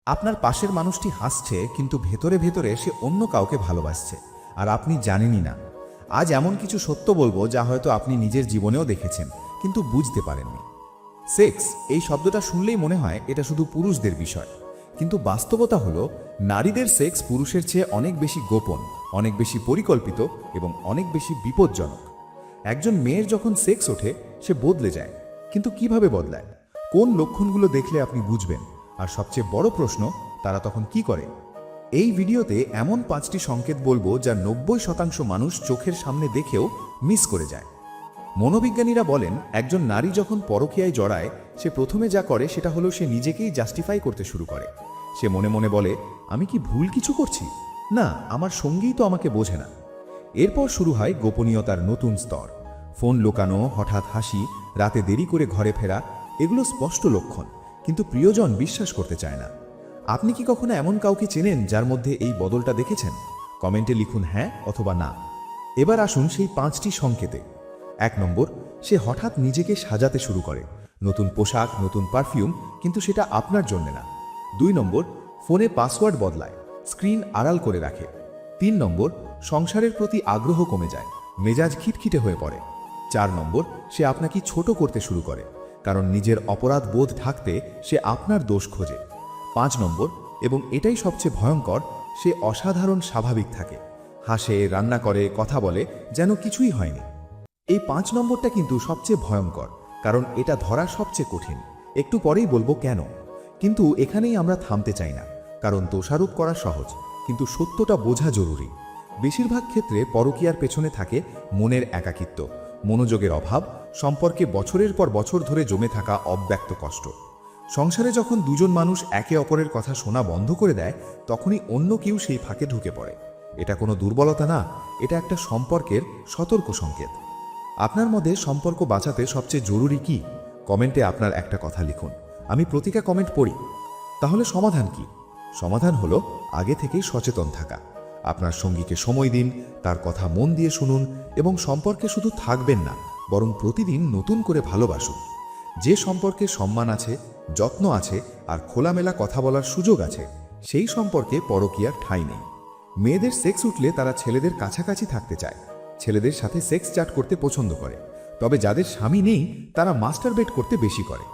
আপনার পাশের মানুষটি হাসছে, কিন্তু ভেতরে ভেতরে সে অন্য কাউকে ভালোবাসছে, আর আপনি জানেনই না। আজ এমন কিছু সত্য বলবো যা হয়তো আপনি নিজের জীবনেও দেখেছেন, কিন্তু বুঝতে পারেননি। সেক্স এই শব্দটা শুনলেই মনে হয় এটা শুধু পুরুষদের বিষয়, কিন্তু বাস্তবতা হলো নারীদের সেক্স পুরুষের চেয়ে অনেক বেশি গোপন, অনেক বেশি পরিকল্পিত এবং অনেক বেশি বিপজ্জনক। একজন মেয়ের যখন সেক্স ওঠে সে বদলে যায়, কিন্তু কিভাবে বদলায়, কোন লক্ষণগুলো দেখলে আপনি বুঝবেন, আর সবচেয়ে বড় প্রশ্ন, তারা তখন কি করে? এই ভিডিওতে এমন 5টি সংকেত বলবো যা 90% মানুষ চোখের সামনে দেখেও মিস করে যায়। মনোবিজ্ঞানীরা বলেন একজন নারী যখন পরকীয়ায় জড়ায়, সে প্রথমে যা করে সেটা হলো সে নিজেকেই জাস্টিফাই করতে শুরু করে। সে মনে মনে বলে, আমি কি ভুল কিছু করছি? না, আমার সঙ্গীই তো আমাকে বোঝে না। এরপর শুরু হয় গোপনীয়তার নতুন স্তর। ফোন লোকানো, হঠাৎ হাসি, রাতে দেরি করে ঘরে ফেরা, এগুলো স্পষ্ট লক্ষণ, কিন্তু প্রিয়জন বিশ্বাস করতে চায় না। আপনি কি কখনো এমন কাউকে চেনেন যার মধ্যে এই বদলটা দেখেছেন? কমেন্টে লিখুন হ্যাঁ অথবা না। এবার আসুন সেই 5টি সংকেতে। 1 নম্বর, সে হঠাৎ নিজেকে সাজাতে শুরু করে। নতুন পোশাক, নতুন পারফিউম, কিন্তু সেটা আপনার জন্য না। 2 নম্বর, ফোনে পাসওয়ার্ড বদলায়, স্ক্রিন আড়াল করে রাখে। 3 নম্বর, সংসারের প্রতি আগ্রহ কমে যায়, মেজাজ খিটখিটে হয়ে পড়ে। 4 নম্বর, সে আপনাকে ছোট করতে শুরু করে, কারণ নিজের অপরাধ বোধ ঢাকতে সে আপনার দোষ খোঁজে। 5 নম্বর, এবং এটাই সবচেয়ে ভয়ঙ্কর, সে অসাধারণ স্বাভাবিক থাকে, হাসে, রান্না করে, কথা বলে যেন কিছুই হয়নি। এই 5 নম্বরটা কিন্তু সবচেয়ে ভয়ঙ্কর, কারণ এটা ধরা সবচেয়ে কঠিন। একটু পরেই বলবো কেন। কিন্তু এখানেই আমরা থামতে চাই না, কারণ দোষারোপ করা সহজ, কিন্তু সত্যটা বোঝা জরুরি। বেশিরভাগ ক্ষেত্রে পরকীয়ার পেছনে থাকে মনের একাকিত্ব, মনোযোগের অভাব, সম্পর্কে বছরের পর বছর ধরে জমে থাকা অব্যক্ত কষ্ট। সংসারে যখন দুজন মানুষ একে অপরের কথা শোনা বন্ধ করে দেয়, তখনই অন্য কেউ সেই ফাঁকে ঢুকে পড়ে। এটা কোনো দুর্বলতা না, এটা একটা সম্পর্কের সতর্ক সংকেত। আপনার মধ্যে সম্পর্ক বাঁচাতে সবচেয়ে জরুরি কি? কমেন্টে আপনার একটা কথা লিখুন, আমি প্রতিটা কমেন্ট পড়ি। তাহলে সমাধান কি? সমাধান হলো আগে থেকেই সচেতন থাকা। আপনার সঙ্গীকে সময় দিন, তার কথা মন দিয়ে শুনুন, এবং সম্পর্কে শুধু থাকবেন না, বরং প্রতিদিন নতুন করে ভালোবাসুন। যে সম্পর্কে সম্মান আছে, যত্ন আছে, আর খোলামেলা কথা বলার সুযোগ আছে, সেই সম্পর্কে পরকীয়ার ঠাঁই নেই। মেয়েদের সেক্স উঠলে তারা ছেলেদের কাছাকাছি থাকতে চায়, ছেলেদের সাথে সেক্স চ্যাট করতে পছন্দ করে, তবে যাদের স্বামী নেই তারা মাস্টারবেট করতে বেশি করে।